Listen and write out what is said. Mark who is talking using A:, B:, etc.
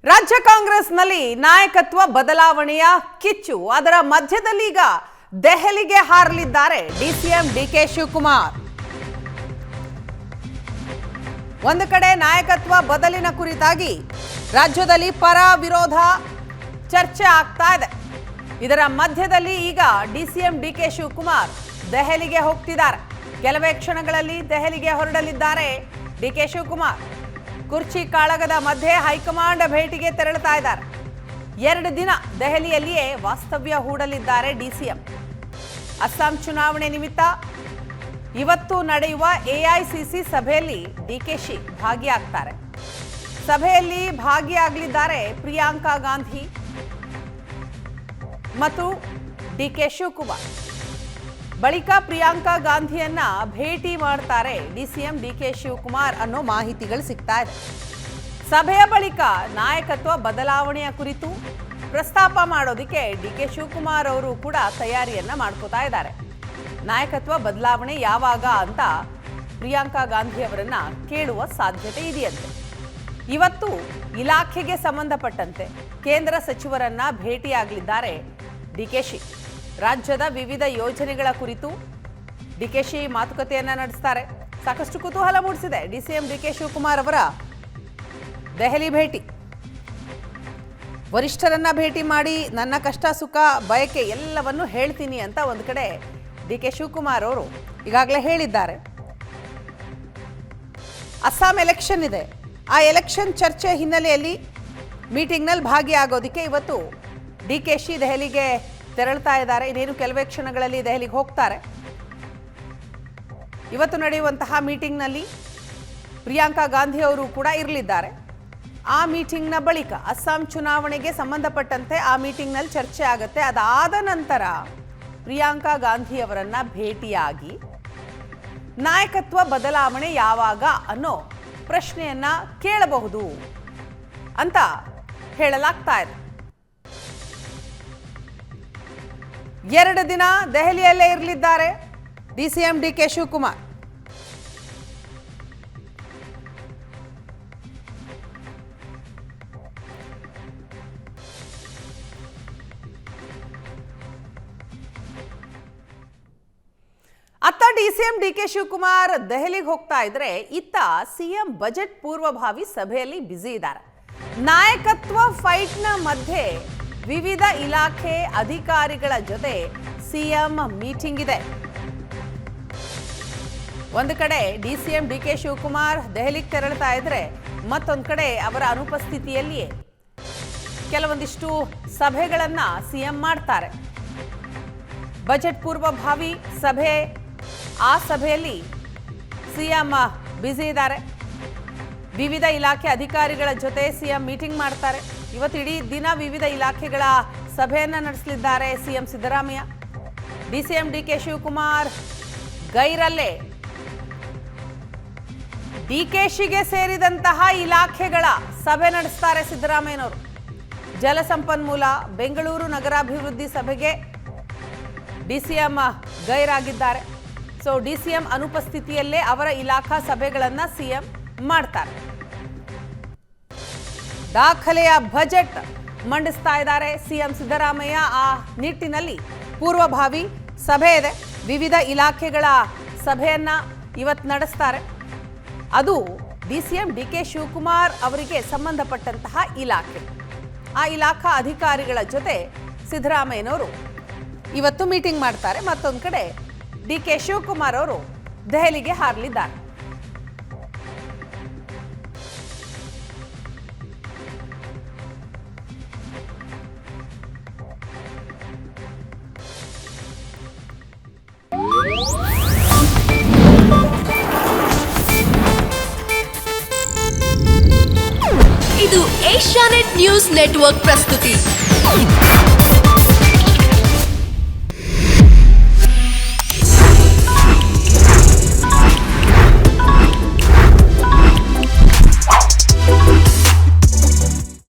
A: ರಾಜ್ಯ ಕಾಂಗ್ರೆಸ್ನಲ್ಲಿ ನಾಯಕತ್ವ ಬದಲಾವಣೆಯ ಕಿಚ್ಚು. ಅದರ ಮಧ್ಯದಲ್ಲಿ ಈಗ ದೆಹಲಿಗೆ ಹಾರಲಿದ್ದಾರೆ ಡಿಸಿಎಂ ಡಿಕೆ ಶಿವಕುಮಾರ್. ಒಂದು ಕಡೆ ನಾಯಕತ್ವ ಬದಲಿನ ಕುರಿತಾಗಿ ರಾಜ್ಯದಲ್ಲಿ ಪರ ವಿರೋಧ ಚರ್ಚೆ ಆಗ್ತಾ ಇದೆ. ಇದರ ಮಧ್ಯದಲ್ಲಿ ಈಗ ಡಿಸಿಎಂ ಡಿಕೆ ಶಿವಕುಮಾರ್ ದೆಹಲಿಗೆ ಹೋಗ್ತಿದ್ದಾರೆ. ಕೆಲವೇ ಕ್ಷಣಗಳಲ್ಲಿ ದೆಹಲಿಗೆ ಹೊರಡಲಿದ್ದಾರೆ ಡಿಕೆ ಶಿವಕುಮಾರ್. ಕುರ್ಚಿ ಕಾಳಗದ ಮಧ್ಯೆ ಹೈಕಮಾಂಡ್ ಭೇಟಿಗೆ ತೆರಳುತ್ತಾ ಇದ್ದಾರೆ. 2 ದಿನ ದೆಹಲಿಯಲ್ಲಿಯೇ ವಾಸ್ತವ್ಯ ಹೂಡಲಿದ್ದಾರೆ ಡಿಸಿಎಂ. ಅಸ್ಸಾಂ ಚುನಾವಣೆ ನಿಮಿತ್ತ ಇವತ್ತು ನಡೆಯುವ ಎಐಸಿಸಿ ಸಭೆಯಲ್ಲಿ ಡಿಕೆಶಿ ಭಾಗಿಯಾಗ್ತಾರೆ. ಸಭೆಯಲ್ಲಿ ಭಾಗಿಯಾಗಲಿದ್ದಾರೆ ಪ್ರಿಯಾಂಕಾ ಗಾಂಧಿ ಮತ್ತು ಡಿಕೆ ಶಿವಕುಮಾರ್. ಬಳಿಕ ಪ್ರಿಯಾಂಕಾ ಗಾಂಧಿಯನ್ನ ಭೇಟಿ ಮಾಡ್ತಾರೆ ಡಿಸಿಎಂ ಡಿಕೆ ಶಿವಕುಮಾರ್ ಅನ್ನೋ ಮಾಹಿತಿಗಳು ಸಿಗ್ತಾ ಇದೆ. ಸಭೆಯ ಬಳಿಕ ನಾಯಕತ್ವ ಬದಲಾವಣೆಯ ಕುರಿತು ಪ್ರಸ್ತಾಪ ಮಾಡೋದಕ್ಕೆ ಡಿಕೆ ಶಿವಕುಮಾರ್ ಅವರು ಕೂಡ ತಯಾರಿಯನ್ನ ಮಾಡ್ಕೋತಾ ಇದ್ದಾರೆ. ನಾಯಕತ್ವ ಬದಲಾವಣೆ ಯಾವಾಗ ಅಂತ ಪ್ರಿಯಾಂಕಾ ಗಾಂಧಿ ಅವರನ್ನ ಕೇಳುವ ಸಾಧ್ಯತೆ ಇದೆಯಂತೆ. ಇವತ್ತು ಇಲಾಖೆಗೆ ಸಂಬಂಧಪಟ್ಟಂತೆ ಕೇಂದ್ರ ಸಚಿವರನ್ನ ಭೇಟಿಯಾಗಲಿದ್ದಾರೆ ಡಿಕೆಶಿ. ರಾಜ್ಯದ ವಿವಿಧ ಯೋಜನೆಗಳ ಕುರಿತು ಡಿಕೆಶಿ ಮಾತುಕತೆಯನ್ನ ನಡೆಸ್ತಾರೆ. ಸಾಕಷ್ಟು ಕುತೂಹಲ ಮೂಡಿಸಿದೆ ಡಿಸಿಎಂ ಡಿಕೆ ಶಿವಕುಮಾರ್ ಅವರ ದೆಹಲಿ ಭೇಟಿ. ವರಿಷ್ಠರನ್ನ ಭೇಟಿ ಮಾಡಿ ನನ್ನ ಕಷ್ಟ ಸುಖ ಬಯಕೆ ಎಲ್ಲವನ್ನು ಹೇಳ್ತೀನಿ ಅಂತ ಒಂದು ಕಡೆ ಡಿಕೆ ಶಿವಕುಮಾರ್ ಅವರು ಈಗಾಗಲೇ ಹೇಳಿದ್ದಾರೆ. ಅಸ್ಸಾಂ ಎಲೆಕ್ಷನ್ ಇದೆ. ಆ ಎಲೆಕ್ಷನ್ ಚರ್ಚೆ ಹಿನ್ನೆಲೆಯಲ್ಲಿ ಮೀಟಿಂಗ್ನಲ್ಲಿ ಭಾಗಿಯಾಗೋದಕ್ಕೆ ಇವತ್ತು ಡಿಕೆಶಿ ದೆಹಲಿಗೆ ತೆರಳುತ್ತಾ ಇದ್ದಾರೆ. ಇನ್ನೇನು ಕೆಲವೇ ಕ್ಷಣಗಳಲ್ಲಿ ದೆಹಲಿಗೆ ಹೋಗ್ತಾರೆ. ಇವತ್ತು ನಡೆಯುವಂತಹ ಮೀಟಿಂಗ್ನಲ್ಲಿ ಪ್ರಿಯಾಂಕಾ ಗಾಂಧಿ ಅವರು ಕೂಡ ಇರಲಿದ್ದಾರೆ. ಆ ಮೀಟಿಂಗ್ನ ಬಳಿಕ ಅಸ್ಸಾಂ ಚುನಾವಣೆಗೆ ಸಂಬಂಧಪಟ್ಟಂತೆ ಆ ಮೀಟಿಂಗ್ನಲ್ಲಿ ಚರ್ಚೆ ಆಗುತ್ತೆ. ಅದಾದ ನಂತರ ಪ್ರಿಯಾಂಕಾ ಗಾಂಧಿ ಅವರನ್ನ ಭೇಟಿಯಾಗಿ ನಾಯಕತ್ವ ಬದಲಾವಣೆ ಯಾವಾಗ ಅನ್ನೋ ಪ್ರಶ್ನೆಯನ್ನ ಕೇಳಬಹುದು ಅಂತ ಹೇಳಲಾಗ್ತಾ ಇದೆ. 2 ದಿನ ದೆಹಲಿಯಲ್ಲೇ ಇರಲಿದ್ದಾರೆ ಡಿಸಿಎಂ ಡಿಕೆ ಶಿವಕುಮಾರ್. ಅತ್ತ ಡಿಸಿಎಂ ಡಿಕೆ ಶಿವಕುಮಾರ್ ದೆಹಲಿಗೆ ಹೋಗ್ತಾ ಇದ್ರೆ, ಇತ್ತ ಸಿಎಂ ಬಜೆಟ್ ಪೂರ್ವಭಾವಿ ಸಭೆಯಲ್ಲಿ ಬ್ಯುಸಿ ಇದ್ದಾರೆ. ನಾಯಕತ್ವ ಫೈಟ್ನ ಮಧ್ಯೆ ವಿವಿಧ ಇಲಾಖೆ ಅಧಿಕಾರಿಗಳ ಜೊತೆ ಸಿಎಂ ಮೀಟಿಂಗ್ ಇದೆ. ಒಂದು ಕಡೆ ಡಿಸಿಎಂ ಡಿಕೆ ಶಿವಕುಮಾರ್ ದೆಹಲಿಗೆ ತೆರಳುತ್ತಾ ಇದ್ರೆ, ಮತ್ತೊಂದು ಕಡೆ ಅವರ ಅನುಪಸ್ಥಿತಿಯಲ್ಲಿಯೇ ಕೆಲವೊಂದಿಷ್ಟು ಸಭೆಗಳನ್ನ ಸಿಎಂ ಮಾಡ್ತಾರೆ. ಬಜೆಟ್ ಪೂರ್ವಭಾವಿ ಸಭೆ, ಆ ಸಭೆಯಲ್ಲಿ ಸಿಎಂ ಬ್ಯುಸಿ ಇದ್ದಾರೆ. ವಿವಿಧ ಇಲಾಖೆ ಅಧಿಕಾರಿಗಳ ಜೊತೆ ಸಿಎಂ ಮೀಟಿಂಗ್ ಮಾಡ್ತಾರೆ. ಇವತ್ತು ಇಡೀ ದಿನ ವಿವಿಧ ಇಲಾಖೆಗಳ ಸಭೆಯನ್ನ ನಡೆಸಲಿದ್ದಾರೆ CM Siddaramaiah. DCM DK Shivakumar ಗೈರಲ್ಲೇ ಡಿಕೆಶಿಗೆ ಸೇರಿದಂತಹ ಇಲಾಖೆಗಳ ಸಭೆ ನಡೆಸ್ತಾರೆ ಸಿದ್ದರಾಮಯ್ಯನವರು. ಜಲಸಂಪನ್ಮೂಲ, ಬೆಂಗಳೂರು ನಗರಾಭಿವೃದ್ಧಿ ಸಭೆಗೆ ಡಿಸಿಎಂ ಗೈರಾಗಿದ್ದಾರೆ. ಸೊ ಡಿಸಿಎಂ ಅನುಪಸ್ಥಿತಿಯಲ್ಲೇ ಅವರ ಇಲಾಖಾ ಸಭೆಗಳನ್ನ ಸಿಎಂ ಮಾಡ್ತಾರೆ. ದಾಖಲೆಯ ಬಜೆಟ್ ಮಂಡಿಸ್ತಾ ಇದ್ದಾರೆ ಸಿಎಂ ಸಿದ್ದರಾಮಯ್ಯ. ಆ ನಿಟ್ಟಿನಲ್ಲಿ ಪೂರ್ವಭಾವಿ ಸಭೆ ಇದೆ. ವಿವಿಧ ಇಲಾಖೆಗಳ ಸಭೆಯನ್ನ ಇವತ್ತು ನಡೆಸ್ತಾರೆ. ಅದು ಡಿಸಿಎಂ ಡಿಕೆ ಶಿವಕುಮಾರ್ ಅವರಿಗೆ ಸಂಬಂಧಪಟ್ಟಂತಹ ಇಲಾಖೆ. ಆ ಇಲಾಖಾ ಅಧಿಕಾರಿಗಳ ಜೊತೆ ಸಿದ್ದರಾಮಯ್ಯನವರು ಇವತ್ತು ಮೀಟಿಂಗ್ ಮಾಡ್ತಾರೆ. ಮತ್ತೊಂದು ಕಡೆ ಡಿಕೆ ಶಿವಕುಮಾರ್ ಅವರು ದೆಹಲಿಗೆ ಹಾರಲಿದ್ದಾರೆ.
B: ಇದು ಏಷ್ಯಾನೆಟ್ ನ್ಯೂಸ್ ನೆಟ್ವರ್ಕ್ ಪ್ರಸ್ತುತಿ.